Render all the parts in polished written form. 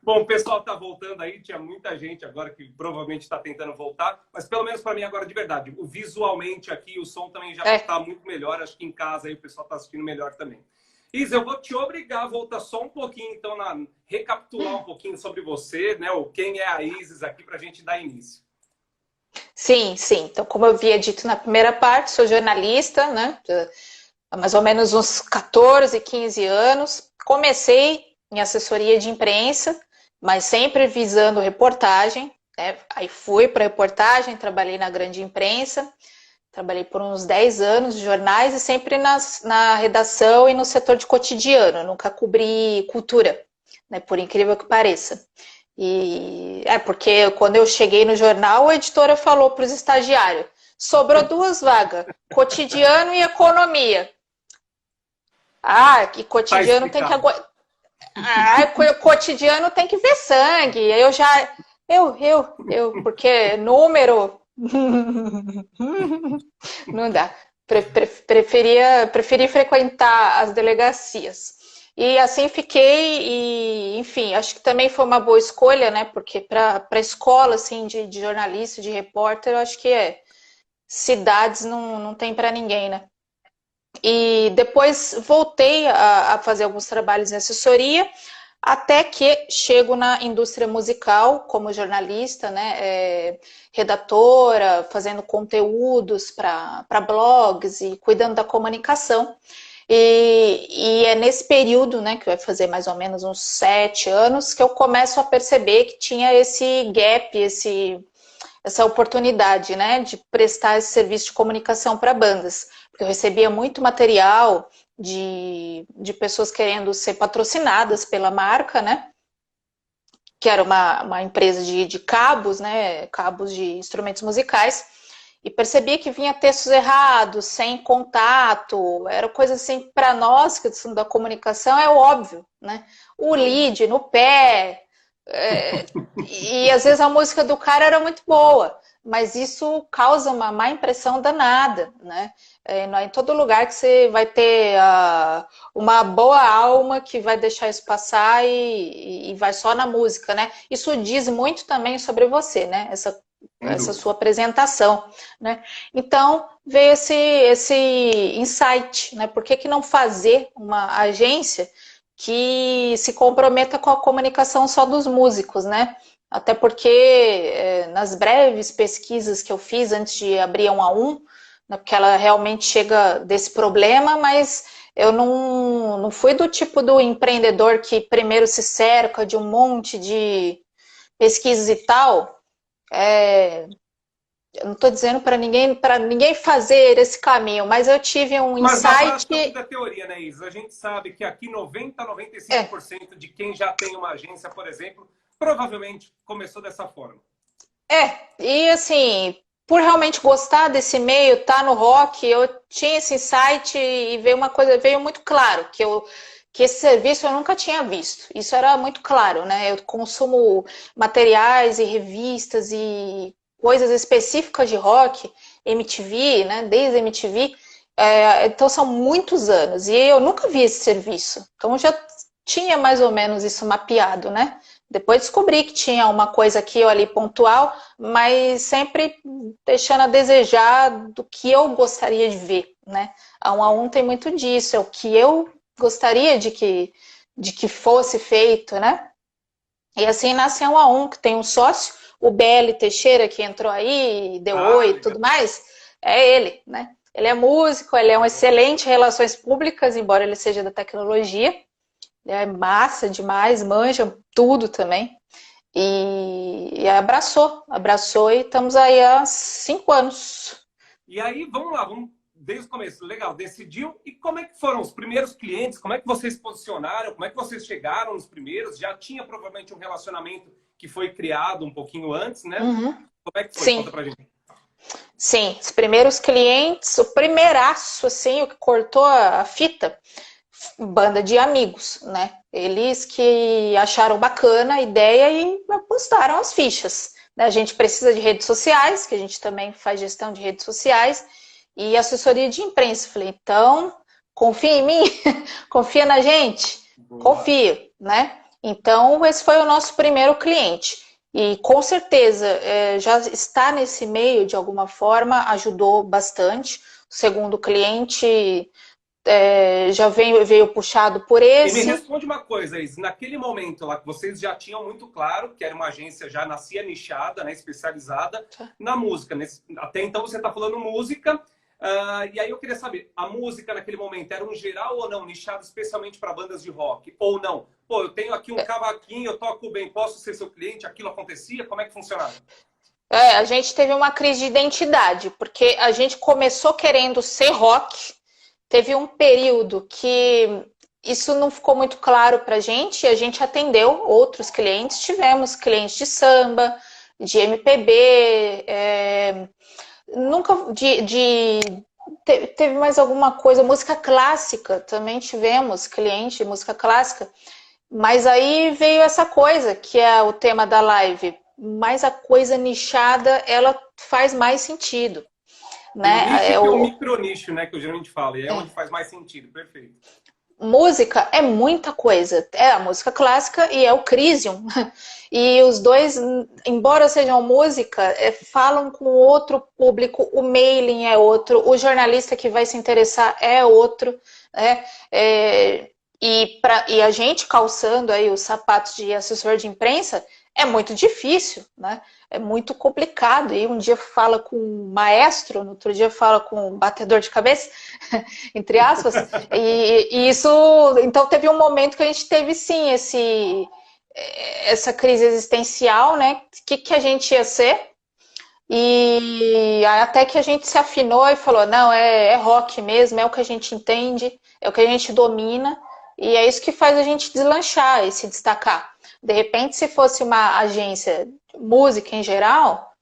Bom, o pessoal está voltando aí, tinha muita gente agora que provavelmente está tentando voltar, mas pelo menos para mim agora de verdade, o visualmente aqui, o som também já É, está muito melhor, acho que em casa aí o pessoal está assistindo melhor também. Isa, eu vou te obrigar a voltar só um pouquinho, então, recapitular um pouquinho sobre você, né? O quem é a Isis aqui para a gente dar início. sim, sim. Então, como eu havia dito na primeira parte, sou jornalista, né? Há mais ou menos uns 14, 15 anos. Comecei em assessoria de imprensa, mas sempre visando reportagem, né? Aí fui para reportagem, trabalhei na grande imprensa, trabalhei por uns 10 anos de jornais e sempre na redação e no setor de cotidiano. Eu nunca cobri cultura, né? Por incrível que pareça. E é porque quando eu cheguei no jornal, a editora falou para os estagiários: sobrou duas vagas, cotidiano e economia. Ah, que Tá cotidiano tem que explicado. cotidiano tem que ver sangue. Eu já porque número não dá. Preferi frequentar as delegacias. E assim fiquei, e enfim, acho que também foi uma boa escolha, né? Porque para a escola assim, de jornalista, de repórter, eu acho que cidades não tem para ninguém, né? E depois voltei a fazer alguns trabalhos em assessoria, até que chego na indústria musical como jornalista, né, redatora, fazendo conteúdos para blogs e cuidando da comunicação. E é nesse período, né, que vai fazer mais ou menos uns 7 anos, que eu começo a perceber que tinha esse gap, essa oportunidade, né, de prestar esse serviço de comunicação para bandas, porque eu recebia muito material de pessoas querendo ser patrocinadas pela marca, né, que era uma empresa de cabos, né, cabos de instrumentos musicais, e percebia que vinha textos errados, sem contato, era coisa assim, para nós, que somos da comunicação, é óbvio, né, o lead no pé, é, e às vezes a música do cara era muito boa, mas isso causa uma má impressão danada, né? Não é em todo lugar que você vai ter uma boa alma que vai deixar isso passar e vai só na música, né? Isso diz muito também sobre você, né? Sem Essa dúvida. sua apresentação, né? Então veio esse insight, né? Por que não fazer uma agência que se comprometa com a comunicação só dos músicos, né? Até porque nas breves pesquisas que eu fiz antes de abrir a 1 né, porque ela realmente chega desse problema, mas eu não fui do tipo do empreendedor que primeiro se cerca de um monte de pesquisas e tal. Eu não estou dizendo para ninguém fazer esse caminho, mas eu tive um Mas na insight. prática tudo é teoria, né, Isa? A gente sabe que aqui 90, É, 95% de quem já tem uma agência, por exemplo, provavelmente começou dessa forma. e assim, por realmente gostar desse meio, tá no rock, eu tinha esse insight e veio uma coisa, veio muito claro que esse serviço eu nunca tinha visto. Isso era muito claro, né? Eu consumo materiais e revistas e coisas específicas de rock, MTV, né? Desde MTV, então são muitos anos e eu nunca vi esse serviço. Então eu já tinha mais ou menos isso mapeado, né? Depois descobri que tinha uma coisa aqui ou ali pontual, mas sempre deixando a desejar do que eu gostaria de ver, né? A 1 tem muito disso, é o que eu gostaria de que fosse feito, né? E assim nasce a 1, que tem um sócio, o BL Teixeira, que entrou aí, deu Ah, oi e legal. tudo mais, é ele, né? Ele é músico, ele é um excelente em relações públicas, embora ele seja da tecnologia, é massa demais, manja tudo também. E abraçou e estamos aí há 5 anos. E aí, vamos lá, vamos desde o começo. Legal, decidiu. E como é que foram os primeiros clientes? Como é que vocês se posicionaram? Como é que vocês chegaram nos primeiros? Já tinha provavelmente um relacionamento que foi criado um pouquinho antes, né? Uhum. Como é que foi? Sim, Conta pra gente. sim. Os primeiros clientes, o primeiraço, assim, o que cortou a fita, banda de amigos, né? Eles que acharam bacana a ideia e apostaram as fichas. Né? A gente precisa de redes sociais, que a gente também faz gestão de redes sociais, e assessoria de imprensa. Falei, então, confia em mim? Confia na gente? Boa. Confio, né? Então, esse foi o nosso primeiro cliente. E com certeza, já estar nesse meio de alguma forma ajudou bastante. O segundo cliente já veio puxado por E me esse. responde uma coisa, Is, naquele momento lá que vocês já tinham muito claro que era uma agência já nascia nichada, né, especializada na música. Até então você está falando música, e aí eu queria saber, a música naquele momento era um geral ou não, nichado especialmente para bandas de rock? Ou não? Pô, eu tenho aqui um cavaquinho, eu toco bem, posso ser seu cliente? Aquilo acontecia? Como é que funcionava? A gente teve uma crise de identidade, porque a gente começou querendo ser rock, teve um período que isso não ficou muito claro para a gente atendeu outros clientes, tivemos clientes de samba, de MPB, nunca teve mais alguma coisa, música clássica, também tivemos cliente de música clássica, mas aí veio essa coisa, que é o tema da live, mas a coisa nichada, ela faz mais sentido, Tem o né? nicho e tem o micronicho, né, que eu geralmente falo, e é onde faz mais sentido, perfeito. Música é muita coisa, é a música clássica e é o Crisium, e os dois, embora sejam música, falam com outro público, o mailing é outro, o jornalista que vai se interessar é outro, né? E a gente calçando aí os sapatos de assessor de imprensa é muito difícil, né? É muito complicado. E um dia fala com um maestro, no outro dia fala com um batedor de cabeça, entre aspas. E isso, então teve um momento que a gente teve sim essa crise existencial, né? O que a gente ia ser? E até que a gente se afinou e falou, não, é rock mesmo, é o que a gente entende, é o que a gente domina, e é isso que faz a gente deslanchar e se destacar. De repente, se fosse uma agência de música em geral,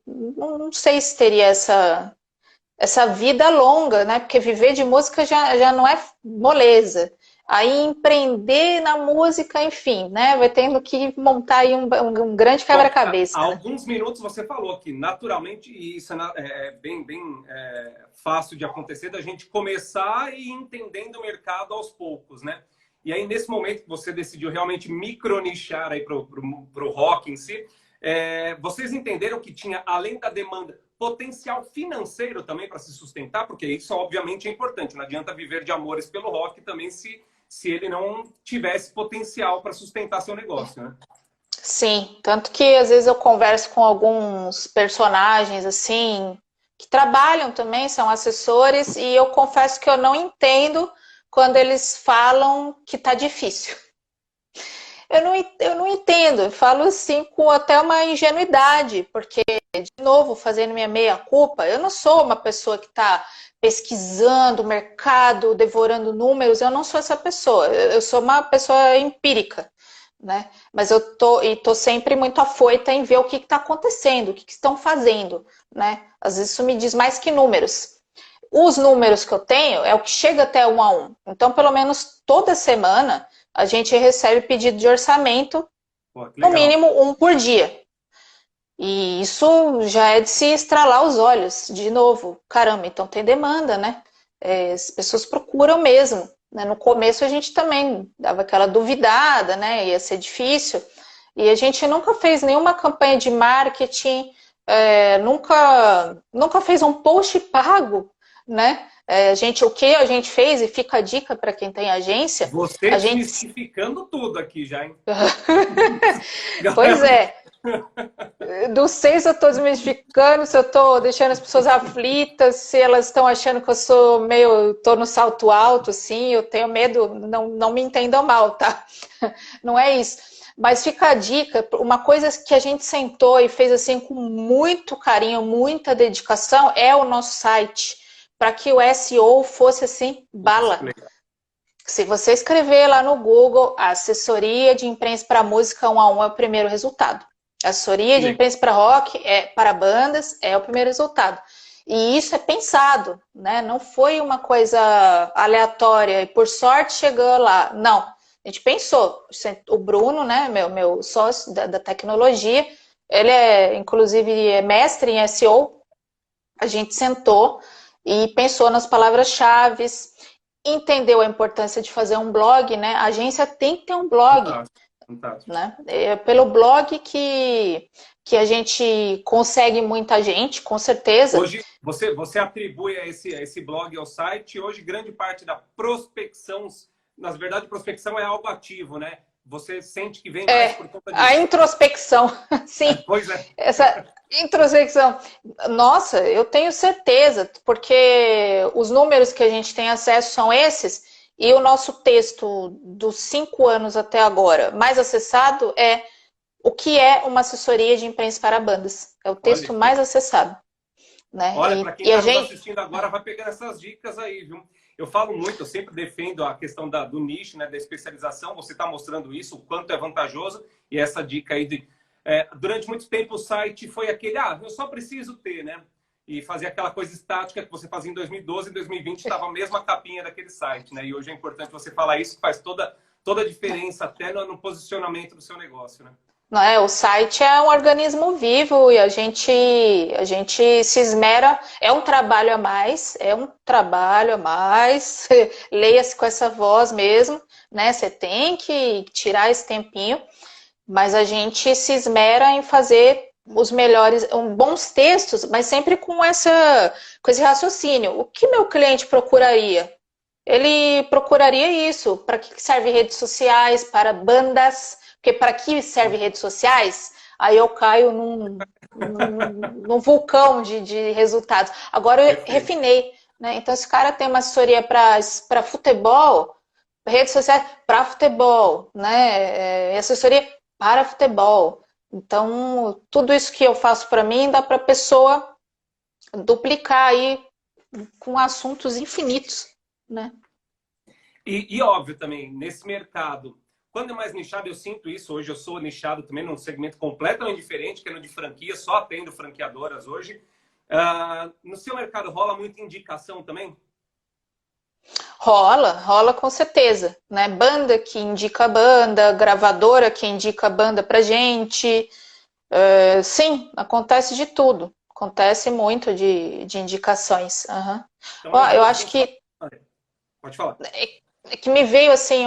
não sei se teria essa vida longa, né? Porque viver de música já não é moleza. Aí empreender na música, enfim, né? Vai tendo que montar aí um grande Bom, há quebra-cabeça, né? alguns minutos você falou que naturalmente, e isso é bem fácil de acontecer, da gente começar e ir entendendo o mercado aos poucos, né? E aí, nesse momento que você decidiu realmente micronichar aí pro rock em si, vocês entenderam que tinha, além da demanda, potencial financeiro também para se sustentar? Porque isso, obviamente, é importante. Não adianta viver de amores pelo rock também se ele não tivesse potencial para sustentar seu negócio, né? Sim, tanto que às vezes eu converso com alguns personagens assim que trabalham também, são assessores, e eu confesso que eu não entendo quando eles falam que tá difícil. Eu não entendo, eu falo assim com até uma ingenuidade, porque, de novo, fazendo minha meia-culpa, eu não sou uma pessoa que está pesquisando o mercado, devorando números, eu não sou essa pessoa, eu sou uma pessoa empírica, né? Mas eu tô sempre muito afoita em ver o que está acontecendo, o que estão fazendo, né? Às vezes isso me diz mais que números. Os números que eu tenho é o que chega até 1 a 1. Então, pelo menos toda semana, a gente recebe pedido de orçamento, Pô, que no legal. mínimo 1 por dia. E isso já é de se estralar os olhos. De novo, caramba, então tem demanda, né? As pessoas procuram mesmo. Né? No começo a gente também dava aquela duvidada, né? Ia ser difícil. E a gente nunca fez nenhuma campanha de marketing, nunca fez um post pago, né? O que a gente fez, e fica a dica para quem tem agência, Você a gente. desmistificando tudo aqui já, hein? Pois é. Não sei se eu estou desmistificando, se eu estou deixando as pessoas aflitas, se elas estão achando que eu sou meio, estou no salto alto, assim, eu tenho medo, não me entendam mal, tá? Não é isso. Mas fica a dica, uma coisa que a gente sentou e fez assim com muito carinho, muita dedicação, é o nosso site, para que o SEO fosse assim, bala. Se você escrever lá no Google, assessoria de imprensa para música 1 a 1 é o primeiro resultado. Assessoria de imprensa para rock, para bandas, é o primeiro resultado. E isso é pensado, né? Não foi uma coisa aleatória e por sorte chegou lá. Não, a gente pensou. O Bruno, né, meu sócio da tecnologia, ele inclusive é mestre em SEO. A gente sentou e pensou nas palavras-chave. entendeu a importância de fazer um blog, né? A agência tem que ter um blog, Fantástico, fantástico. né? É pelo blog que a gente consegue muita gente, com certeza. Hoje, você atribui a esse blog ao site, hoje grande parte da prospecção, na verdade, prospecção é algo ativo, né? Você sente que vem mais por conta A disso. introspecção, sim. Pois é. Essa introspecção. Nossa, eu tenho certeza, porque os números que a gente tem acesso são esses, e o nosso texto dos 5 anos até agora mais acessado é o que é uma assessoria de imprensa para bandas. É o texto Olha, mais acessado. Né? olha, para quem E a está nos gente... assistindo agora, vai pegando essas dicas aí, viu? Eu falo muito, eu sempre defendo a questão do nicho, né, da especialização. Você está mostrando isso, o quanto é vantajoso. E essa dica aí de... durante muito tempo o site foi aquele, eu só preciso ter, né? E fazer aquela coisa estática que você fazia em 2012, em 2020 estava a mesma capinha daquele site, né? E hoje é importante você falar isso, faz toda a diferença até no posicionamento do seu negócio, né? Não é, o site é um organismo vivo e a gente se esmera, é um trabalho a mais, leia-se com essa voz mesmo, né? Você tem que tirar esse tempinho, mas a gente se esmera em fazer os melhores, bons textos, mas sempre com esse raciocínio. O que meu cliente procuraria? Ele procuraria isso. Para que serve redes sociais? Para bandas? Porque para que serve redes sociais? Aí eu caio num vulcão de resultados. Agora eu refinei, né? Então, se o cara tem uma assessoria para futebol, redes sociais para futebol, né? Assessoria para futebol. Então, tudo isso que eu faço para mim dá para a pessoa duplicar aí com assuntos infinitos, né? E óbvio também, nesse mercado, quando é mais nichado, eu sinto isso. Hoje eu sou nichado também num segmento completamente diferente, que é no de franquia, só atendo franqueadoras hoje. No seu mercado rola muita indicação também? Rola com certeza, né? Banda que indica banda, gravadora que indica banda pra gente. Sim, acontece de tudo. Acontece muito de indicações. Uhum. Então, Eu acho que... Pode falar. É que me veio assim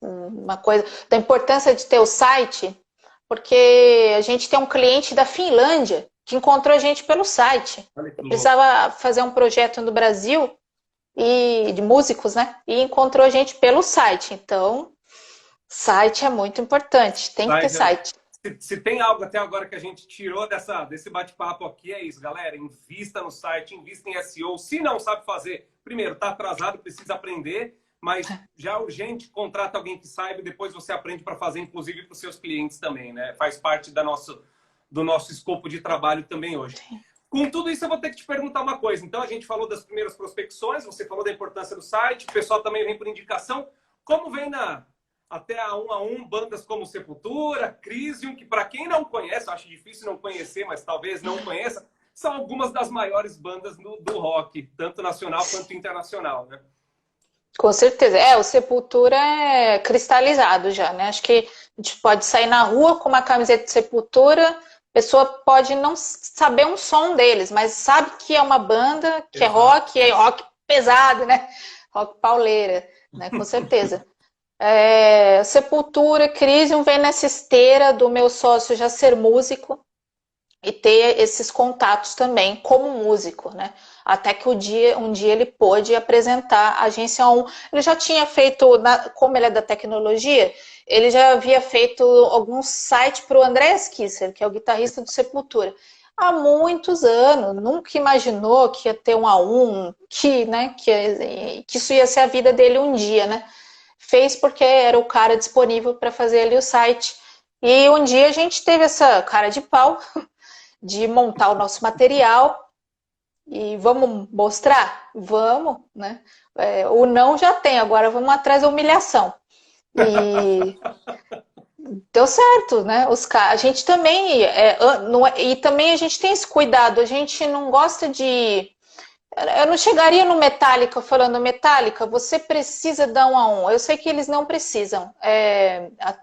uma coisa da importância de ter o site, porque a gente tem um cliente da Finlândia que encontrou a gente pelo site. Eu precisava fazer um projeto no Brasil e de músicos, né? E encontrou a gente pelo site. Então, site é muito importante. Tem que ter site. Se tem algo até agora que a gente tirou desse bate-papo aqui, é isso, galera. Invista no site, invista em SEO. Se não sabe fazer, primeiro, está atrasado, precisa aprender, mas já é urgente, contrata alguém que saiba e depois você aprende para fazer, inclusive para os seus clientes também, né? Faz parte do nosso escopo de trabalho também hoje. Com tudo isso, eu vou ter que te perguntar uma coisa. Então, a gente falou das primeiras prospecções, você falou da importância do site, o pessoal também vem por indicação. Como vem até a 1 bandas como Sepultura, Crisium, que para quem não conhece, eu acho difícil não conhecer, mas talvez não conheça, são algumas das maiores bandas do rock, tanto nacional quanto internacional, né? Com certeza. O Sepultura é cristalizado já, né? Acho que a gente pode sair na rua com uma camiseta de Sepultura, a pessoa pode não saber um som deles, mas sabe que é uma banda que é rock pesado, né? Rock pauleira, né? Com certeza. Sepultura, Crisium vem nessa esteira do meu sócio já ser músico e ter esses contatos também como músico, né? Até que um dia ele pôde apresentar a Agência 1. Ele já tinha feito, como ele é da tecnologia, ele já havia feito alguns sites para o Andreas Kisser, que é o guitarrista do Sepultura. Há muitos anos, nunca imaginou que ia ter um A1, que isso ia ser a vida dele um dia, né? Fez porque era o cara disponível para fazer ali o site. E um dia a gente teve essa cara de pau de montar o nosso material e vamos mostrar? Vamos, né? O não já tem, agora vamos atrás da humilhação. E deu certo, né? A gente também, e também a gente tem esse cuidado, a gente não gosta de... Eu não chegaria no Metallica falando, Metallica, você precisa dar 1 a 1. Eu sei que eles não precisam.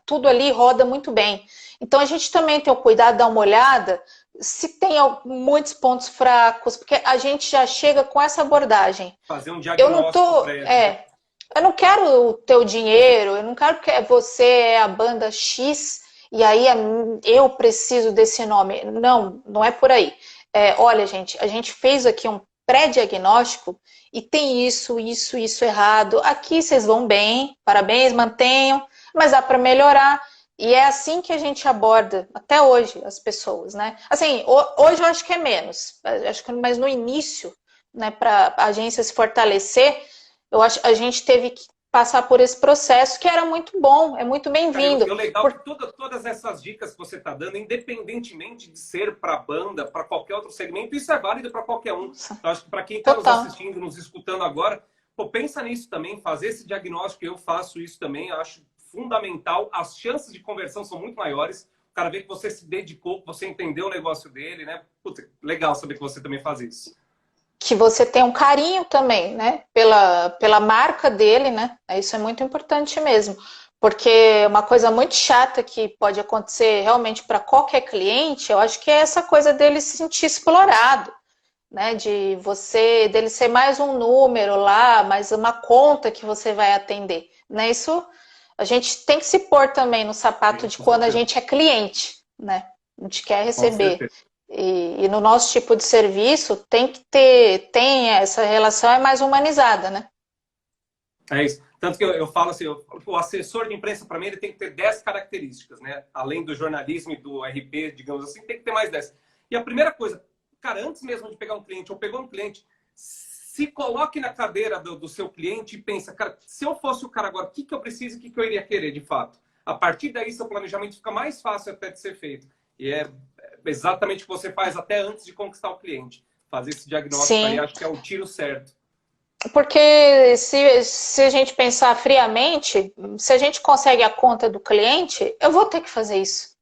Tudo ali roda muito bem. Então a gente também tem o cuidado de dar uma olhada se tem muitos pontos fracos, porque a gente já chega com essa abordagem. Fazer um Eu não diagnóstico tô, prévio, né? eu não quero o teu dinheiro, eu não quero que você é a banda X e aí eu preciso desse nome. Não, não é por aí. Olha, gente, a gente fez aqui um pré-diagnóstico e tem isso errado. Aqui vocês vão bem, parabéns, mantenham, mas dá para melhorar. E é assim que a gente aborda até hoje as pessoas, né? Assim, hoje eu acho que é menos, acho que mas no início, né, para a agência se fortalecer, eu acho a gente teve que passar por esse processo que era muito bom, é muito Cara, bem-vindo. eu legal que todas essas dicas que você está dando, independentemente de ser para banda, para qualquer outro segmento, isso é válido para qualquer um. Eu acho que para quem está nos Total. assistindo, nos escutando agora, pô, pensa nisso também, fazer esse diagnóstico, eu faço isso também, eu acho fundamental. As chances de conversão são muito maiores. O cara vê que você se dedicou, que você entendeu o negócio dele, né? Puta, legal saber que você também faz isso. Que você tem um carinho também, né, pela marca dele, né, isso é muito importante mesmo, porque uma coisa muito chata que pode acontecer realmente para qualquer cliente, eu acho que é essa coisa dele se sentir explorado, né, dele ser mais um número lá, mais uma conta que você vai atender, né, isso a gente tem que se pôr também no sapato Sim, de com quando a certeza. gente é cliente, né, a gente quer Com receber. certeza. E no nosso tipo de serviço tem que ter, tem essa relação é mais humanizada, né? É isso. Tanto que eu falo assim, o assessor de imprensa, para mim, ele tem que ter 10 características, né? Além do jornalismo e do RP, digamos assim, tem que ter mais 10. E a primeira coisa, cara, antes mesmo de pegar um cliente, ou pegou um cliente, se coloque na cadeira do seu cliente e pensa, cara, se eu fosse o cara agora, o que eu preciso e o que eu iria querer, de fato? A partir daí, seu planejamento fica mais fácil até de ser feito. E é exatamente o que você faz até antes de conquistar o cliente. Fazer esse diagnóstico aí, Sim, acho que é o tiro certo. porque se a gente pensar friamente, se a gente consegue a conta do cliente, eu vou ter que fazer isso.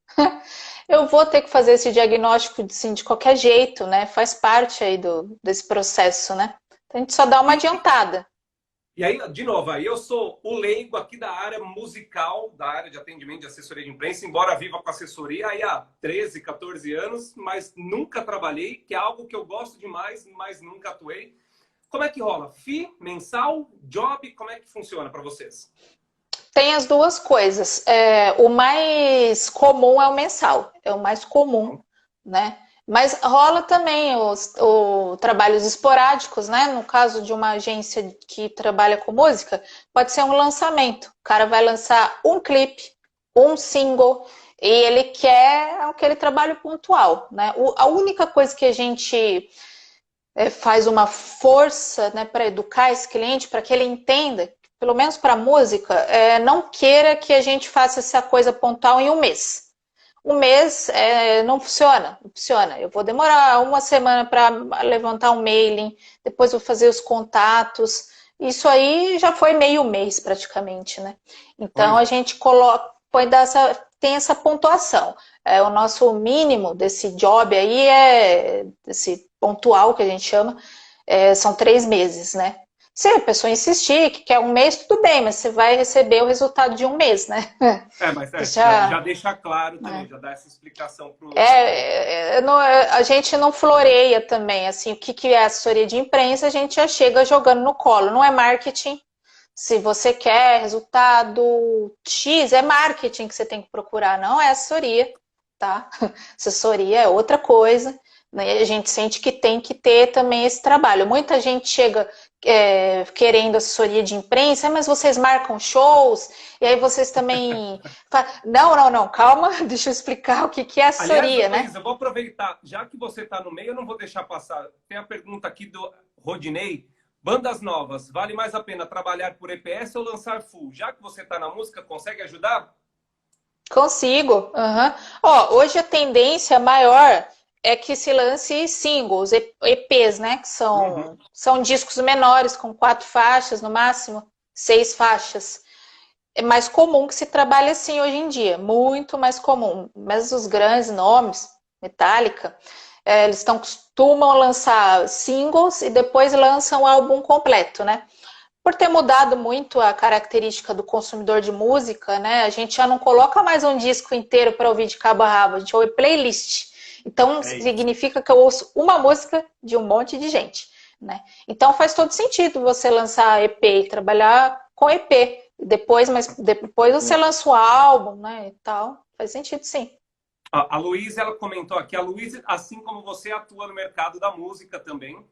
Eu vou ter que fazer esse diagnóstico assim, de qualquer jeito, né? Faz parte aí desse processo, né? Então a gente só dá uma adiantada. E aí, de novo, aí eu sou o leigo aqui da área musical, da área de atendimento de assessoria de imprensa, embora viva com assessoria aí há 13, 14 anos, mas nunca trabalhei, que é algo que eu gosto demais, mas nunca atuei. Como é que rola? FII, mensal, job, como é que funciona para vocês? Tem as duas coisas. O mais comum é o mensal, é o mais comum, né? Mas rola também os trabalhos esporádicos, né? No caso de uma agência que trabalha com música, pode ser um lançamento. O cara vai lançar um clipe, um single, e ele quer aquele trabalho pontual, né? A única coisa que a gente faz uma força, né, para educar esse cliente, para que ele entenda, pelo menos para a música, não queira que a gente faça essa coisa pontual em um mês. Um mês não funciona, não funciona. Eu vou demorar uma semana para levantar um mailing, depois vou fazer os contatos. Isso aí já foi meio mês praticamente, né? Então a Pois. gente tem essa pontuação. O nosso mínimo desse job aí desse pontual que a gente chama, são 3 meses, né? Se a pessoa insistir que quer um mês, tudo bem, mas você vai receber o resultado de um mês, né? Mas já Já, deixa claro também, né? já dá essa explicação para o cliente. A gente não floreia também, assim, o que é assessoria de imprensa, a gente já chega jogando no colo, não é marketing. Se você quer resultado X, é marketing que você tem que procurar, não é assessoria, tá? Assessoria é outra coisa, né? A gente sente que tem que ter também esse trabalho. Muita gente chega querendo assessoria de imprensa, mas vocês marcam shows, e aí vocês também... Não, calma, deixa eu explicar o que é Aliás, assessoria, né? Isa, eu vou aproveitar, já que você está no meio, eu não vou deixar passar. Tem a pergunta aqui do Rodinei. Bandas novas, vale mais a pena trabalhar por EPS ou lançar full? Já que você está na música, consegue ajudar? Consigo. Uhum. Ó, hoje a tendência maior é que se lance singles, EPs, né? Que Uhum. são discos menores, com 4 faixas no máximo, 6 faixas. É mais comum que se trabalhe assim hoje em dia, muito mais comum. Mas os grandes nomes, Metallica, eles costumam lançar singles e depois lançam o álbum completo, né? Por ter mudado muito a característica do consumidor de música, né? A gente já não coloca mais um disco inteiro para ouvir de cabo a rabo, a gente ouve playlist. Então, É isso. significa que eu ouço uma música de um monte de gente, né? Então, faz todo sentido você lançar EP e trabalhar com EP. Mas depois você lança o álbum, né, e tal. Faz sentido, sim. A Luísa, ela comentou aqui, a Luísa, assim como você, atua no mercado da música também.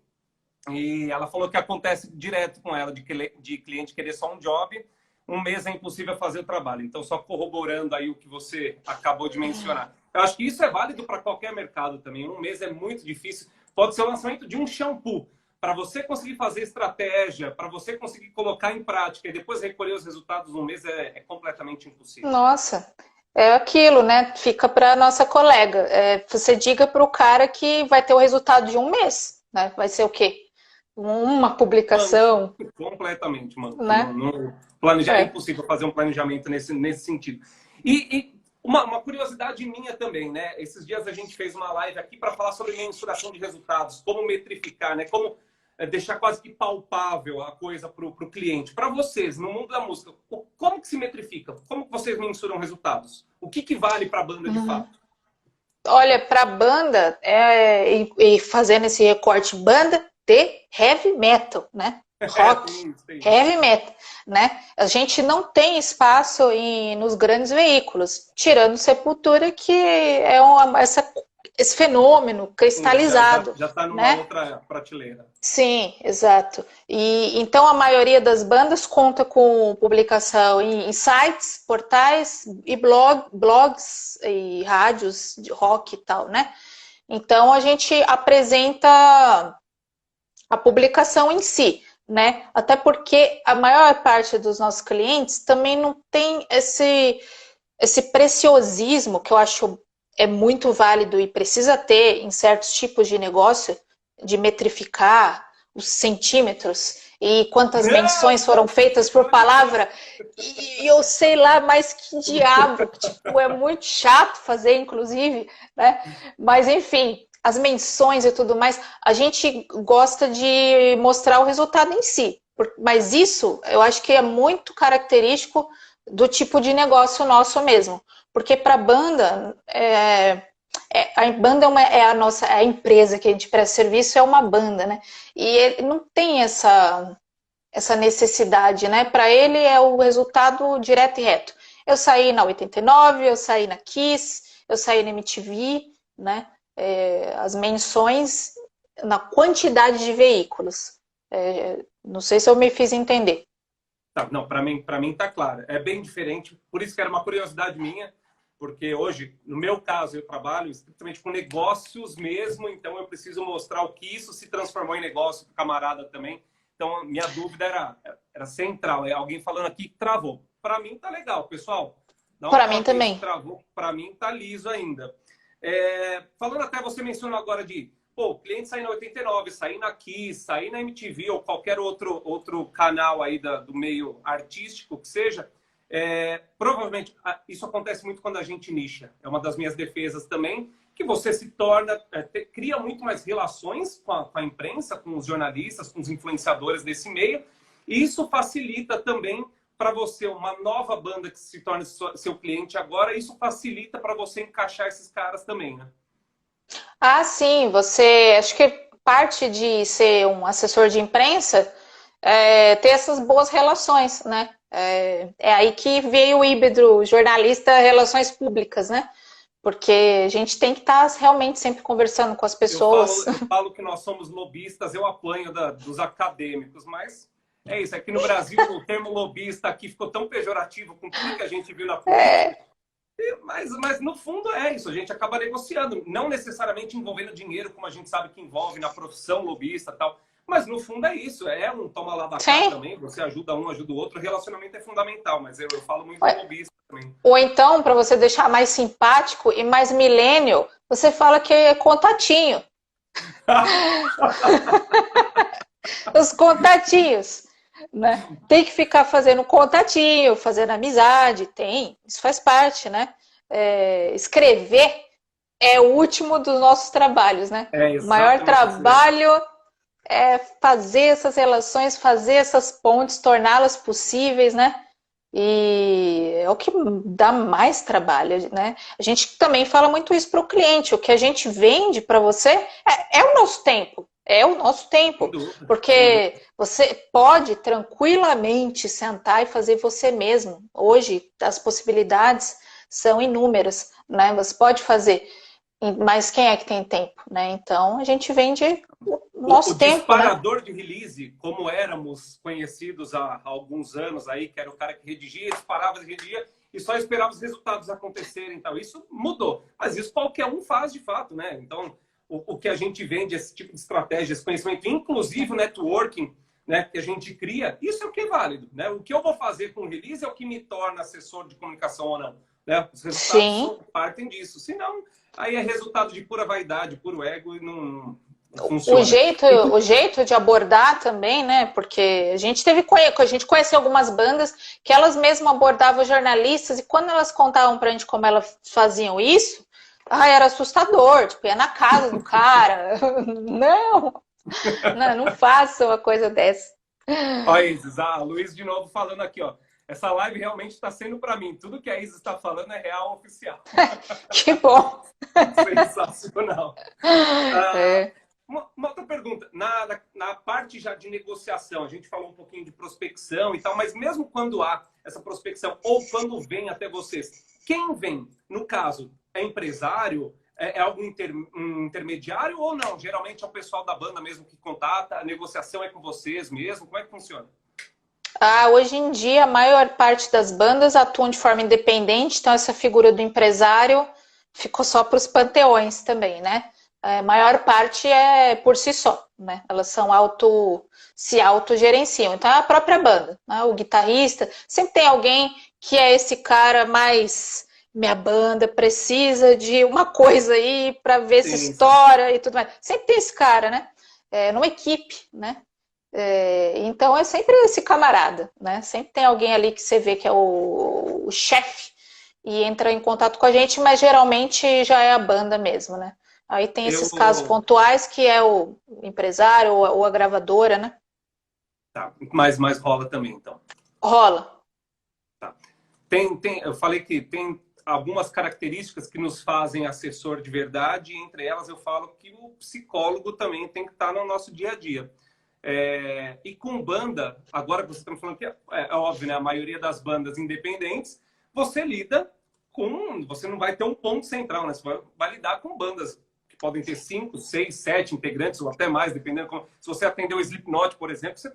E ela falou que acontece direto com ela, de cliente querer só um job, um mês é impossível fazer o trabalho. Então, só corroborando aí o que você acabou de mencionar. Eu acho que isso é válido para qualquer mercado também. Um mês é muito difícil. Pode ser o lançamento de um shampoo. Para você conseguir fazer estratégia, para você conseguir colocar em prática e depois recolher os resultados num mês é completamente impossível. Nossa, é aquilo, né? Fica para nossa colega. Você diga para o cara que vai ter o resultado de um mês, né? Vai ser o quê? Uma Mano, publicação, completamente, mano. né? É É. impossível fazer um planejamento nesse sentido. E uma curiosidade minha também, né? Esses dias a gente fez uma live aqui para falar sobre mensuração de resultados, como metrificar, né? Como deixar quase que palpável a coisa para o cliente. Para vocês, no mundo da música, como que se metrifica? Como que vocês mensuram resultados? O que vale para a banda de fato? Olha, para banda, e fazendo esse recorte, banda de heavy metal, né? Rock, Tem isso. heavy metal, né? A gente não tem espaço nos grandes veículos, tirando Sepultura, que é esse fenômeno cristalizado, Já está numa né? outra prateleira. Sim, exato. E então a maioria das bandas conta com publicação em sites, portais e blogs e rádios de rock e tal, né? Então a gente apresenta a publicação em si, né? Até porque a maior parte dos nossos clientes também não tem esse preciosismo que eu acho é muito válido e precisa ter em certos tipos de negócio, de metrificar os centímetros e quantas menções foram feitas por palavra. E eu sei lá mais que diabo, que tipo, é muito chato fazer, inclusive, né? Mas enfim, as menções e tudo mais, a gente gosta de mostrar o resultado em si. Mas isso eu acho que é muito característico do tipo de negócio nosso mesmo. Porque para a banda, a banda a empresa que a gente presta serviço é uma banda, né? E ele não tem essa necessidade, né? Para ele é o resultado direto e reto. Eu saí na 89, eu saí na Kiss, eu saí na MTV, né? As menções na quantidade de veículos. Não sei se eu me fiz entender. Tá, não, para mim tá claro. É bem diferente. Por isso que era uma curiosidade minha, porque hoje, no meu caso, eu trabalho estritamente com negócios mesmo, então eu preciso mostrar o que isso se transformou em negócio para o camarada também. Então, minha dúvida era central. É alguém falando aqui que travou. Para mim tá legal, pessoal. Dá um Para mim toque aí se também. travou. Para mim tá liso ainda. Falando até, você mencionou agora de pô, cliente sair na 89, sair na Kiss, sair na MTV ou qualquer outro canal aí do meio artístico que seja, provavelmente isso acontece muito quando a gente nicha. É uma das minhas defesas também, que você se torna, cria muito mais relações com a imprensa, com os jornalistas, com os influenciadores desse meio, e isso facilita também para você, uma nova banda que se torna seu cliente agora, isso facilita para você encaixar esses caras também, né? Ah, sim, acho que parte de ser um assessor de imprensa é ter essas boas relações, né? É aí que veio o híbrido jornalista relações públicas, né? Porque a gente tem que estar realmente sempre conversando com as pessoas. Eu falo que nós somos lobistas, eu apanho dos acadêmicos, mas é isso. Aqui no Brasil, o termo lobista aqui ficou tão pejorativo com tudo que a gente viu na política. Mas no fundo é isso, a gente acaba negociando, não necessariamente envolvendo dinheiro, como a gente sabe que envolve na profissão lobista e tal, mas no fundo é isso, é um toma lá da cá Sim. também, você ajuda um, ajuda o outro, o relacionamento é fundamental, mas eu falo muito do lobista também. Ou então, para você deixar mais simpático e mais millennial, você fala que é contatinho. Os contatinhos, né? Tem que ficar fazendo contatinho, fazendo amizade, isso faz parte, né? Escrever é o último dos nossos trabalhos, né? O maior trabalho é fazer essas relações, fazer essas pontes, torná-las possíveis, né? E é o que dá mais trabalho, né? A gente também fala muito isso para o cliente. O que a gente vende para você é o nosso tempo. É o nosso Sem tempo. dúvida, sem dúvida. Porque você pode tranquilamente sentar e fazer você mesmo. Hoje, as possibilidades são inúmeras, né? Você pode fazer, mas quem é que tem tempo, né? Então, a gente vende o O nosso tempo, né? disparador de release, como éramos conhecidos há alguns anos aí, que era o cara que redigia, disparava, redigia e só esperava os resultados acontecerem. Então, isso mudou. Mas isso qualquer um faz de fato, né? Então, o que a gente vende, esse tipo de estratégia, esse conhecimento, inclusive o networking, né, que a gente cria, isso é o que é válido, né? O que eu vou fazer com o release é o que me torna assessor de comunicação ou não, né? Os resultados Sim. partem disso. Senão, aí é resultado de pura vaidade, puro ego e não O funciona. jeito, o jeito de abordar também, né? Porque a gente conheceu algumas bandas que elas mesmas abordavam jornalistas e quando elas contavam pra gente como elas faziam isso, era assustador, tipo, ia na casa do cara. Não, não faça uma coisa dessa. Olha, Isis, a Luiz de novo falando aqui, ó. Essa live realmente está sendo para mim. Tudo que a Isis está falando é real oficial. Que bom. Sensacional. É. Uma outra pergunta. Na parte já de negociação, a gente falou um pouquinho de prospecção e tal, mas mesmo quando há essa prospecção ou quando vem até vocês, quem vem? No caso, é empresário? É algum um intermediário ou não? Geralmente é o pessoal da banda mesmo que contata, a negociação é com vocês mesmo? Como é que funciona? Hoje em dia, a maior parte das bandas atuam de forma independente, então essa figura do empresário ficou só para os panteões também, né? A maior parte é por si só, né? Elas se autogerenciam. Então é a própria banda, né? O guitarrista, sempre tem alguém que é esse cara mais minha banda precisa de uma coisa aí para ver se Sim, sim. estoura e tudo mais. Sempre tem esse cara, né? Numa equipe, né? Então é sempre esse camarada, né? Sempre tem alguém ali que você vê que é o chefe e entra em contato com a gente, mas geralmente já é a banda mesmo, né? Aí tem Eu. esses casos pontuais que é o empresário ou a gravadora, né? Tá, mas rola também, então. Rola. Tá. Eu falei que tem algumas características que nos fazem assessor de verdade, e entre elas eu falo que o psicólogo também tem que estar no nosso dia a dia. E com banda, agora que você está me falando que é óbvio, né? A maioria das bandas independentes, você lida com. Você não vai ter um ponto central, né? Você vai lidar com bandas que podem ter 5, 6, 7 integrantes, ou até mais, dependendo. Se você atender o Slipknot, por exemplo, você.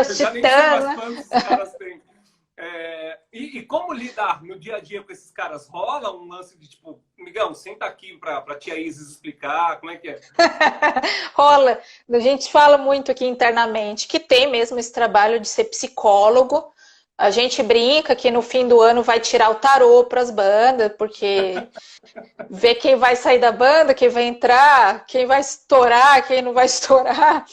Os Eu já nem sei titãs, mais né? quantos os caras têm. E como lidar no dia a dia com esses caras? Rola um lance de tipo, migão, senta aqui pra tia Isis explicar, como é que é? Rola. A gente fala muito aqui internamente que tem mesmo esse trabalho de ser psicólogo. A gente brinca que no fim do ano vai tirar o tarô para as bandas, porque vê quem vai sair da banda, quem vai entrar, quem vai estourar, quem não vai estourar.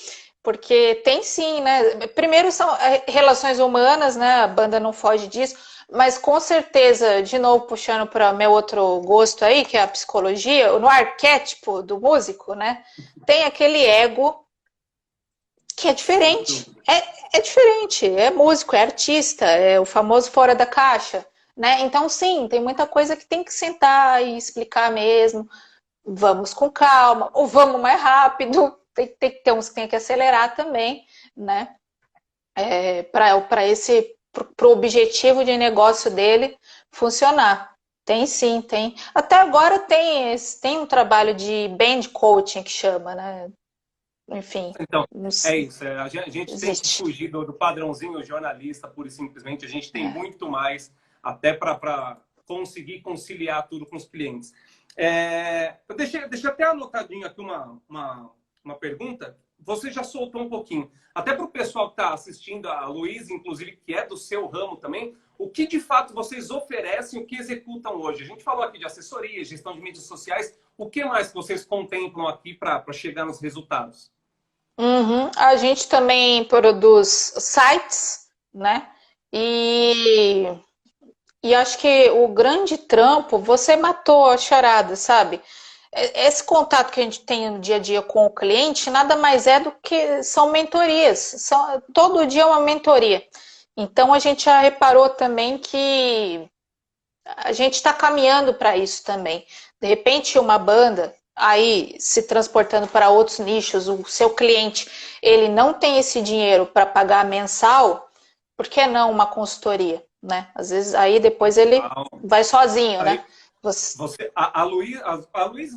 Porque tem sim, né? Primeiro são relações humanas, né? A banda não foge disso. Mas com certeza, de novo puxando para meu outro gosto aí, que é a psicologia, no arquétipo do músico, né? Tem aquele ego que é diferente. É diferente, é músico, é artista, é o famoso fora da caixa, né? Então, sim, tem muita coisa que tem que sentar e explicar mesmo. Vamos com calma, ou vamos mais rápido. Tem que ter uns que tem que acelerar também, né? Para o objetivo de negócio dele funcionar. Tem sim, tem. Até agora tem um trabalho de band coaching que chama, né? Enfim, Então, não é isso. A gente tem que existe. fugir do padrãozinho jornalista, pura e simplesmente. A gente tem É. muito mais até para conseguir conciliar tudo com os clientes. Eu deixei até anotadinho aqui uma pergunta. Você já soltou um pouquinho. Até para o pessoal que está assistindo, a Luiz, inclusive, que é do seu ramo também, o que de fato vocês oferecem, o que executam hoje? A gente falou aqui de assessoria, gestão de mídias sociais. O que mais que vocês contemplam aqui para chegar nos resultados? Uhum. A gente também produz sites, né? E, e acho que o grande trampo, você matou a charada, sabe? Esse contato que a gente tem no dia a dia com o cliente nada mais é do que são mentorias. Todo dia é uma mentoria. Então a gente já reparou também que a gente está caminhando para isso também. De repente, uma banda aí se transportando para outros nichos, o seu cliente ele não tem esse dinheiro para pagar mensal, por que não uma consultoria, né? Às vezes aí depois ele vai sozinho, né? Aí a Luiz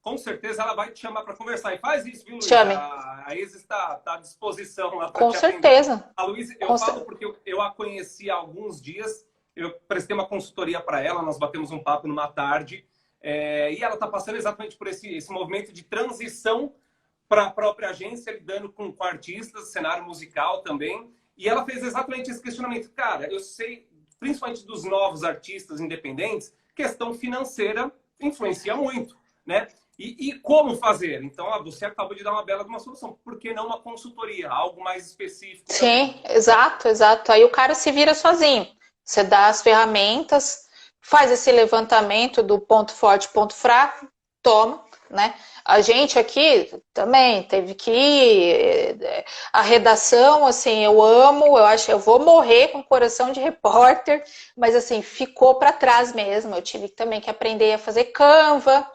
com certeza ela vai te chamar para conversar. E faz isso, viu, Luiz? Chame. A Isis está à disposição lá para Com te atender. certeza. A Luiz, eu falo porque eu a conheci há alguns dias, eu prestei uma consultoria para ela, nós batemos um papo numa tarde, e ela está passando exatamente por esse movimento de transição para a própria agência, lidando com artistas, cenário musical também. E ela fez exatamente esse questionamento. Cara, eu sei, principalmente dos novos artistas independentes, questão financeira influencia muito, né? E como fazer? Então, você acabou de dar uma bela de uma solução. Por que não uma consultoria? Algo mais específico Sim, também. exato, exato. Aí o cara se vira sozinho. Você dá as ferramentas, faz esse levantamento do ponto forte, ponto fraco, toma, né? A gente aqui também teve que ir, a redação, assim, eu amo, eu acho, eu vou morrer com coração de repórter, mas assim, ficou para trás mesmo. Eu tive também que aprender a fazer Canva,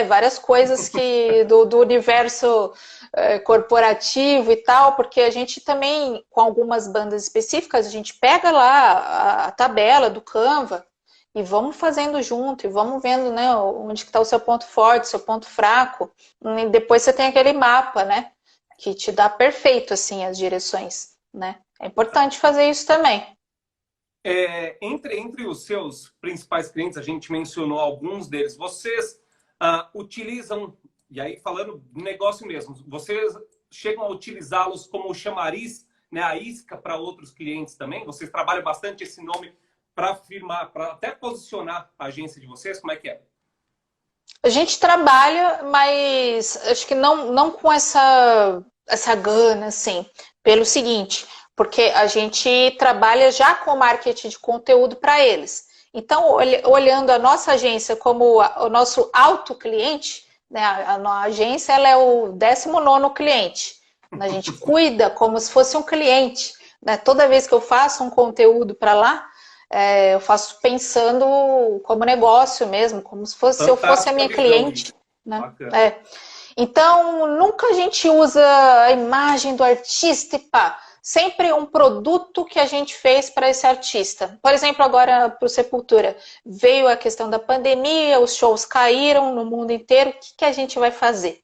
várias coisas que do universo corporativo e tal, porque a gente também, com algumas bandas específicas, a gente pega lá a tabela do Canva e vamos fazendo junto, e vamos vendo, né, onde está o seu ponto forte, seu ponto fraco, e depois você tem aquele mapa, né, que te dá perfeito, assim, as direções, né. É importante fazer isso também. Entre os seus principais clientes, a gente mencionou alguns deles, vocês utilizam, e aí falando do negócio mesmo, vocês chegam a utilizá-los como chamariz, né, a isca para outros clientes também? Vocês trabalham bastante esse nome para afirmar, para até posicionar a agência de vocês? Como é que é? A gente trabalha, mas acho que não com essa gana, assim, pelo seguinte, porque a gente trabalha já com marketing de conteúdo para eles. Então, olhando a nossa agência como o nosso alto cliente, né, a agência ela é o 19º cliente. A gente cuida como se fosse um cliente. Né? Toda vez que eu faço um conteúdo para lá, eu faço pensando como negócio mesmo, como se fosse, se eu fosse a minha cliente. Né? Então, nunca a gente usa a imagem do artista e pá. Sempre um produto que a gente fez para esse artista. Por exemplo, agora para o Sepultura, veio a questão da pandemia, os shows caíram no mundo inteiro, o que a gente vai fazer?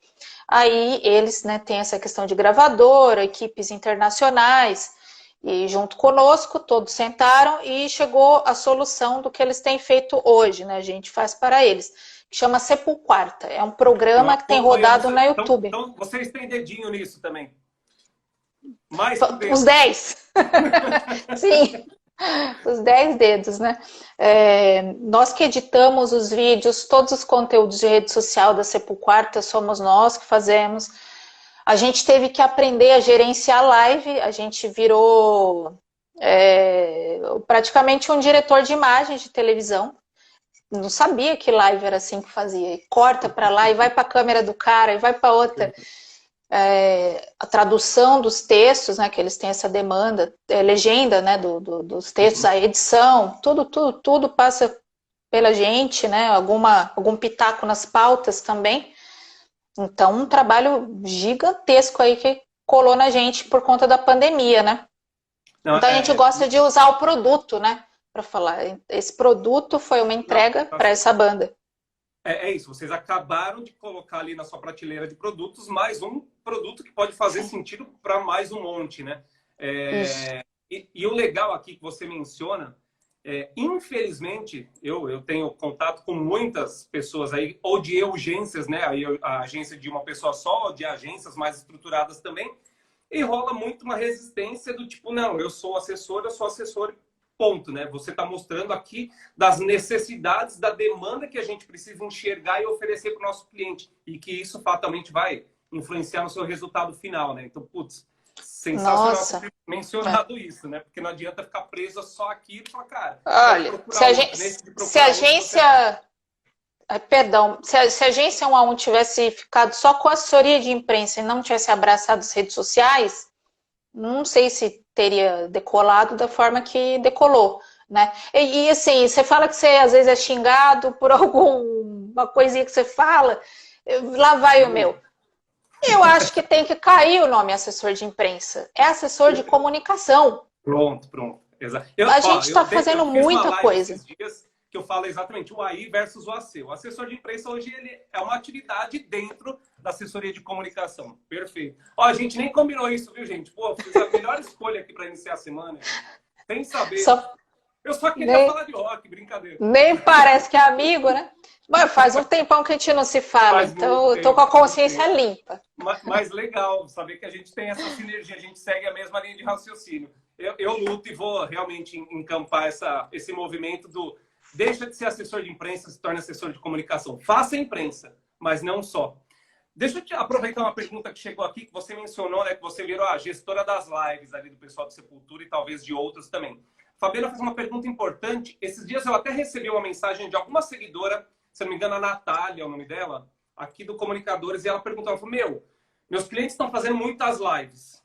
Aí eles, né, têm essa questão de gravadora, equipes internacionais, e junto conosco, todos sentaram e chegou a solução do que eles têm feito hoje, né? A gente faz para eles, que chama Sepulquarta. É um programa que tem rodado na YouTube. Então, vocês têm dedinho nisso também? Mais os 10. Sim, os 10 dedos, né? Nós que editamos os vídeos, todos os conteúdos de rede social da Sepulquarta, somos nós que fazemos. A gente teve que aprender a gerenciar live, a gente virou praticamente um diretor de imagens de televisão. Não sabia que live era assim que fazia. E corta para lá, e vai para a câmera do cara, e vai para outra. A tradução dos textos, né, que eles têm essa demanda, legenda, né, dos textos, a edição, tudo passa pela gente, né, algum pitaco nas pautas também. Então, um trabalho gigantesco aí que colou na gente por conta da pandemia, né? Não, então a gente gosta de usar o produto, né, para falar. Esse produto foi uma entrega para essa banda. É isso, vocês acabaram de colocar ali na sua prateleira de produtos mais um produto que pode fazer sentido para mais um monte, né? E o legal aqui que você menciona, infelizmente, eu tenho contato com muitas pessoas aí, ou de urgências, né? Aí a agência de uma pessoa só, ou de agências mais estruturadas também, e rola muito uma resistência do tipo, não, eu sou assessor, ponto, né? Você está mostrando aqui das necessidades, da demanda que a gente precisa enxergar e oferecer para o nosso cliente. E que isso fatalmente vai influenciar no seu resultado final, né? Então, putz, sensacional ter mencionado isso, né? Porque não adianta ficar presa só aqui e falar, cara... Olha, se a agência... Perdão, se a agência 1 a 1 tivesse ficado só com a assessoria de imprensa e não tivesse abraçado as redes sociais, não sei se teria decolado da forma que decolou, né? E assim, você fala que você às vezes é xingado por alguma coisinha que você fala, lá vai o meu. Eu acho que tem que cair o nome assessor de imprensa. É assessor de comunicação. Pronto, pronto. Exato. A gente está fazendo muita coisa. Esses dias que eu falo exatamente o AI versus o AC. O assessor de imprensa hoje ele é uma atividade dentro da assessoria de comunicação. Perfeito. Ó, a gente nem combinou isso, viu, gente? Pô, fiz a melhor escolha aqui para iniciar a semana. Sem saber. Eu só queria falar de rock, brincadeira. Nem parece que é amigo, né? Mas faz um tempão que a gente não se fala, então eu tô com a consciência limpa. Mas legal saber que a gente tem essa sinergia, a gente segue a mesma linha de raciocínio. Eu luto e vou realmente encampar esse movimento do deixa de ser assessor de imprensa, se torna assessor de comunicação. Faça imprensa, mas não só. Deixa eu te aproveitar uma pergunta que chegou aqui, que você mencionou, né, que você virou a gestora das lives ali do pessoal do Sepultura e talvez de outros também. Fabiana fez uma pergunta importante. Esses dias eu até recebi uma mensagem de alguma seguidora, se não me engano, a Natália é o nome dela, aqui do Comunicadores, e ela perguntou, ela falou, meus clientes estão fazendo muitas lives.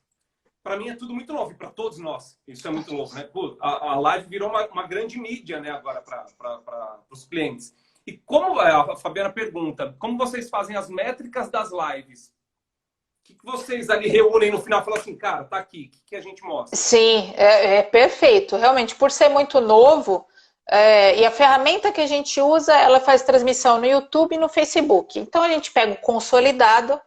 Para mim é tudo muito novo, e para todos nós. Isso é muito novo, né? Pô, a live virou uma grande mídia, né, agora para os clientes. E como a Fabiana pergunta, como vocês fazem as métricas das lives? O que vocês ali reúnem no final e falam assim, cara, tá aqui, o que a gente mostra? Sim, é perfeito. Realmente, por ser muito novo, e a ferramenta que a gente usa, ela faz transmissão no YouTube e no Facebook. Então, a gente pega o consolidado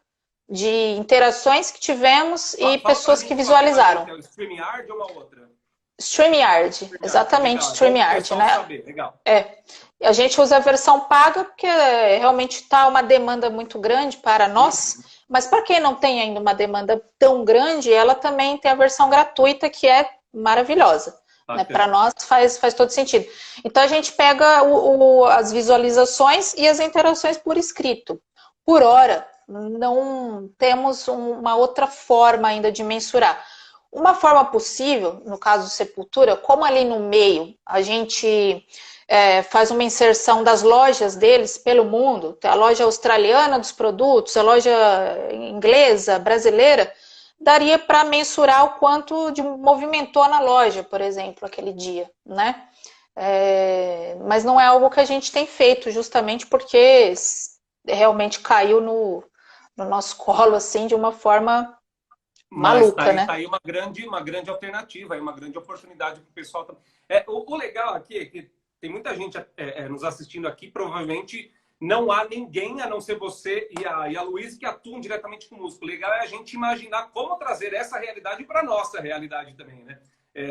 de interações que tivemos e pessoas que visualizaram. É o StreamYard ou uma outra? StreamYard, exatamente, legal. StreamYard, né? Saber. Legal. A gente usa a versão paga porque realmente está uma demanda muito grande para nós, mas para quem não tem ainda uma demanda tão grande, ela também tem a versão gratuita que é maravilhosa. Né? Para nós faz todo sentido. Então a gente pega as visualizações e as interações por escrito. Por hora, não temos uma outra forma ainda de mensurar. Uma forma possível, no caso do Sepultura, como ali no meio a gente faz uma inserção das lojas deles pelo mundo, tem a loja australiana dos produtos, a loja inglesa, brasileira, daria para mensurar o quanto movimentou na loja, por exemplo, aquele dia, né? Mas não é algo que a gente tem feito, justamente porque realmente caiu no nosso colo, assim, de uma forma maluca, né? Tá aí uma grande alternativa, uma grande oportunidade para o pessoal. O legal aqui é que tem muita gente nos assistindo aqui, provavelmente não há ninguém, a não ser você e a Luísa, que atuam diretamente com música. O legal é a gente imaginar como trazer essa realidade para a nossa realidade também, né?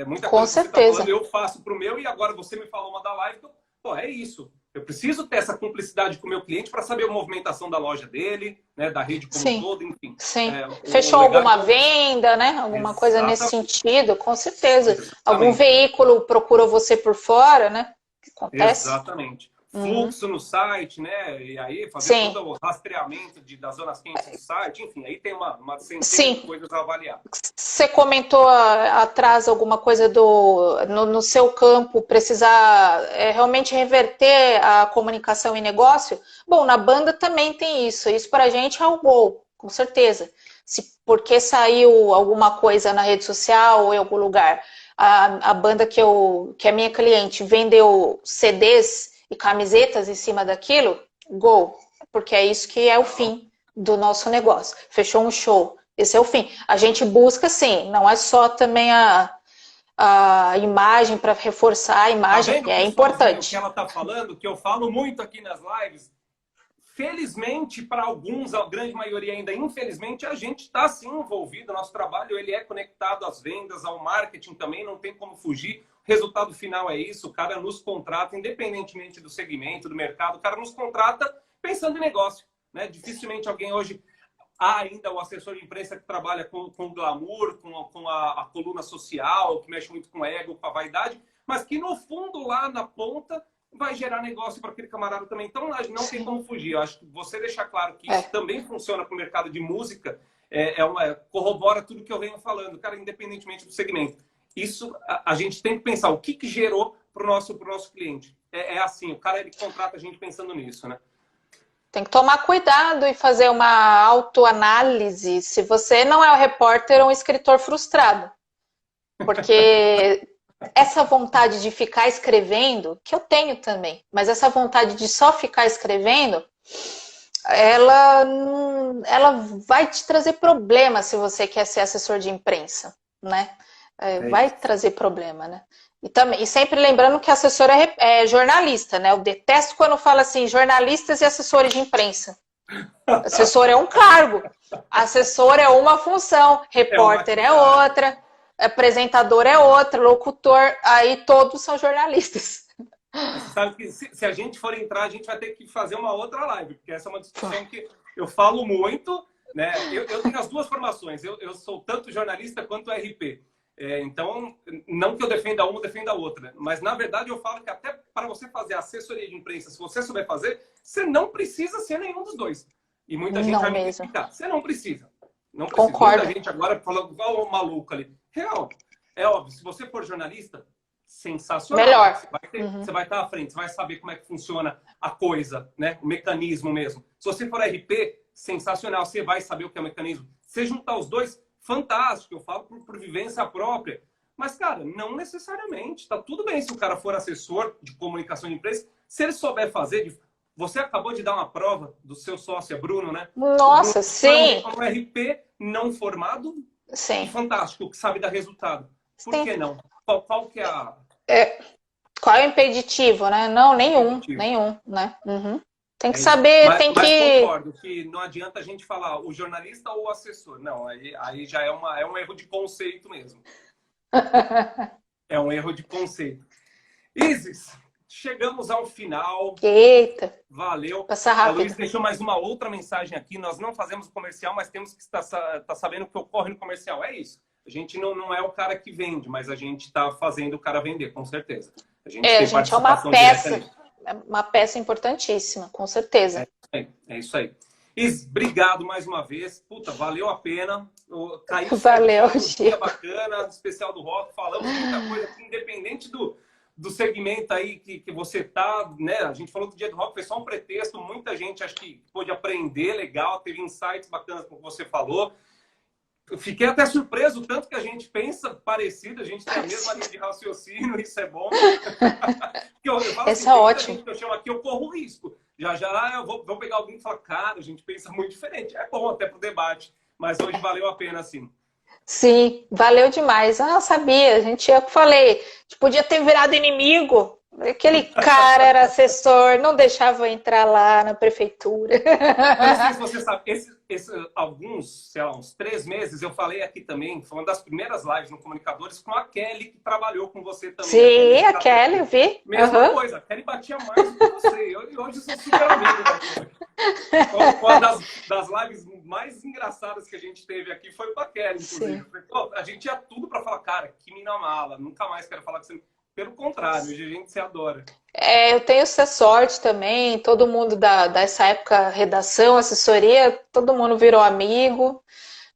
Muita com coisa certeza. Que você tá falando, eu faço para o meu, e agora você me falou uma da live, então, pô, é isso. Eu preciso ter essa cumplicidade com o meu cliente para saber a movimentação da loja dele, né, da rede como um todo, enfim. Sim. Fechou alguma venda, né? Alguma coisa nesse sentido, com certeza. Exatamente. Algum veículo procurou você por fora, né? Que acontece. Exatamente. Fluxo no site, né? E aí fazer todo o rastreamento das zonas quentes do site, enfim, aí tem uma centena de coisas a avaliar. Você comentou atrás alguma coisa no seu campo, precisar realmente reverter a comunicação em negócio? Bom, na banda também tem isso. Isso para a gente é o gol, com certeza. Porque saiu alguma coisa na rede social ou em algum lugar, a banda que é minha cliente vendeu CDs e camisetas em cima daquilo, gol, porque é isso que é o fim do nosso negócio. Fechou um show, esse é o fim. A gente busca, sim, não é só também a imagem para reforçar a imagem, que é importante. O que ela está falando, que eu falo muito aqui nas lives, felizmente para alguns, a grande maioria ainda, infelizmente, a gente está sim envolvido, nosso trabalho ele é conectado às vendas, ao marketing também, não tem como fugir. O resultado final é isso, o cara nos contrata, independentemente do segmento, do mercado, o cara nos contrata pensando em negócio, né? Dificilmente alguém hoje, há ainda o assessor de imprensa que trabalha com glamour, com a coluna social, que mexe muito com o ego, com a vaidade, mas que no fundo, lá na ponta, vai gerar negócio para aquele camarada também. Então, não tem como fugir. Eu acho que você deixar claro que isso também funciona para o mercado de música, corrobora tudo que eu venho falando, cara, independentemente do segmento. Isso a gente tem que pensar o que gerou para o nosso cliente. É assim, o cara ele contrata a gente pensando nisso, né? Tem que tomar cuidado e fazer uma autoanálise se você não é um repórter ou um escritor frustrado. Porque essa vontade de ficar escrevendo, que eu tenho também, mas essa vontade de só ficar escrevendo, ela vai te trazer problema se você quer ser assessor de imprensa, né? Vai trazer problema, né? E sempre lembrando que assessor é jornalista, né? Eu detesto quando fala assim, jornalistas e assessores de imprensa. Assessor é um cargo, assessor é uma função, repórter é outra, apresentador é outra, locutor, aí todos são jornalistas. Você sabe que se a gente for entrar, a gente vai ter que fazer uma outra live, porque essa é uma discussão que eu falo muito, né? Eu tenho as duas formações, eu sou tanto jornalista quanto RP. Então, não que eu defenda uma ou defenda a outra, mas na verdade eu falo que até para você fazer assessoria de imprensa, se você souber fazer, você não precisa ser nenhum dos dois. E muita gente vai me criticar. Você não precisa. Não precisa. Concordo. Muita gente agora falando igual o maluco ali. Real. É óbvio, se você for jornalista, sensacional. Melhor. Você vai estar à frente, você vai saber como é que funciona a coisa, né? O mecanismo mesmo. Se você for RP, sensacional, você vai saber o que é o mecanismo. Se juntar os dois, fantástico, eu falo por vivência própria. Mas, cara, não necessariamente. Tá tudo bem se o cara for assessor de comunicação de empresa, se ele souber fazer. Você acabou de dar uma prova do seu sócio, Bruno, né? Nossa, Bruno, sim. Um RP não formado, sim. Fantástico, que sabe dar resultado. Por sim. que não? Qual que é a... Qual é o impeditivo, né? Não, nenhum, né? Uhum. Tem que saber, mas que... concordo que não adianta a gente falar o jornalista ou o assessor. Não, aí já é um erro de conceito mesmo. É um erro de conceito. Isis, chegamos ao final. Eita! Valeu. Passa rápido. A Luiz deixou mais uma outra mensagem aqui. Nós não fazemos comercial, mas temos que estar sabendo o que ocorre no comercial. É isso. A gente não é o cara que vende, mas a gente está fazendo o cara vender, com certeza. A gente a gente é uma peça importantíssima, com certeza. É isso aí. Is, obrigado mais uma vez. Puta, valeu a pena. Caiu valeu, dia bacana, especial do rock. Falamos muita coisa aqui, independente do segmento aí que você tá, né? A gente falou do dia do rock, foi só um pretexto. Muita gente acho que pôde aprender legal, teve insights bacanas como você falou. Eu fiquei até surpreso, tanto que a gente pensa parecido, a gente tem a mesma linha de raciocínio, isso é bom. eu falo Esse é ótimo. Gente que eu chamo aqui, eu corro risco. Já eu vou pegar alguém e falar, cara, a gente pensa muito diferente. É bom até pro debate, mas hoje valeu a pena, sim. Sim, valeu demais. Eu sabia, eu falei, a gente podia ter virado inimigo. Aquele cara era assessor, não deixava eu entrar lá na prefeitura. Eu não sei se você sabe, alguns, sei lá, uns 3 meses, eu falei aqui também, foi uma das primeiras lives no Comunicadores com a Kelly, que trabalhou com você também. Sim, a Kelly, eu vi. Mesma coisa, a Kelly batia mais do que você. E hoje eu sou super amigo da Kelly. Uma das lives mais engraçadas que a gente teve aqui foi com a Kelly, inclusive. A gente tinha tudo para falar, cara, que mina mala, nunca mais quero falar com você. Pelo contrário, hoje a gente se adora. Eu tenho essa sorte também, todo mundo dessa época, redação, assessoria, todo mundo virou amigo,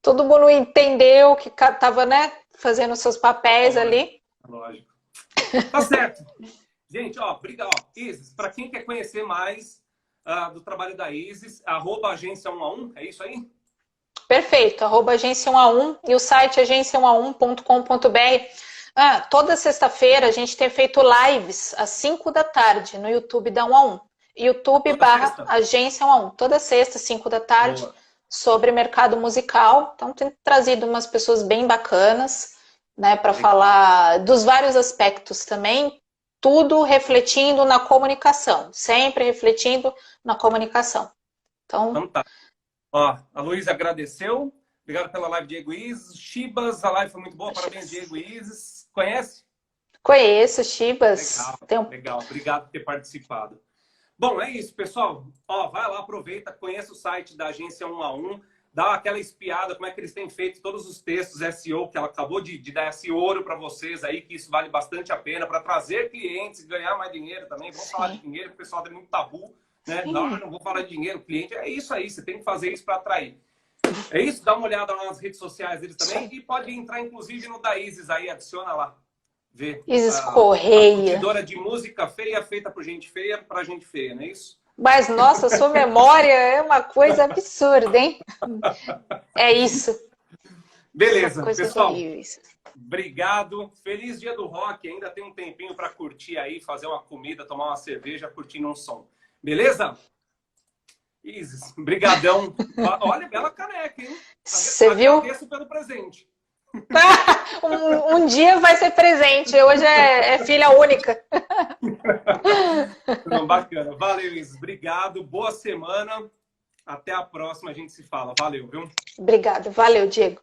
todo mundo entendeu que estava, né, fazendo seus papéis ali. Lógico. Tá certo. Gente, obrigado. Isis, para quem quer conhecer mais do trabalho da Isis, @agência1a1, é isso aí? Perfeito, @agência1a1 e o site agência1a1.com.br. Toda sexta-feira a gente tem feito lives às 5 da tarde no YouTube da 1 a 1. YouTube/Agência 1 a 1. Toda sexta, 5 da tarde, boa, sobre mercado musical. Então tem trazido umas pessoas bem bacanas, né, para falar dos vários aspectos também, tudo refletindo na comunicação, sempre refletindo na comunicação. Então tá. A Luísa agradeceu. Obrigado pela live, Diego Isis. Chibas, a live foi muito boa. Parabéns, Diego Isis. Conhece? Conheço, Chibas. Legal. Obrigado por ter participado. Bom, é isso, pessoal. Vai lá, aproveita, conheça o site da Agência 1 a 1, dá aquela espiada, como é que eles têm feito todos os textos SEO, que ela acabou de dar esse ouro para vocês aí, que isso vale bastante a pena para trazer clientes e ganhar mais dinheiro também. Vamos falar de dinheiro, o pessoal tem muito tabu, né? Não vou falar de dinheiro, cliente. É isso aí, você tem que fazer isso para atrair. É isso? Dá uma olhada lá nas redes sociais deles também. E pode entrar, inclusive, no da Isis aí. Adiciona lá. Vê. Isis Correia. Curtidora de música feia, feita por gente feia, pra gente feia, não é isso? Mas, nossa, sua memória é uma coisa absurda, hein? É isso. Beleza, Coisas pessoal. horríveis. Obrigado. Feliz dia do rock. Ainda tem um tempinho para curtir aí, fazer uma comida, tomar uma cerveja, curtindo um som. Beleza? Isis, brigadão. Olha, bela caneca, hein? Você viu? Agradeço pelo presente. Um dia vai ser presente. Hoje é filha única. Então, bacana. Valeu, Isis. Obrigado. Boa semana. Até a próxima. A gente se fala. Valeu, viu? Obrigada. Valeu, Diego.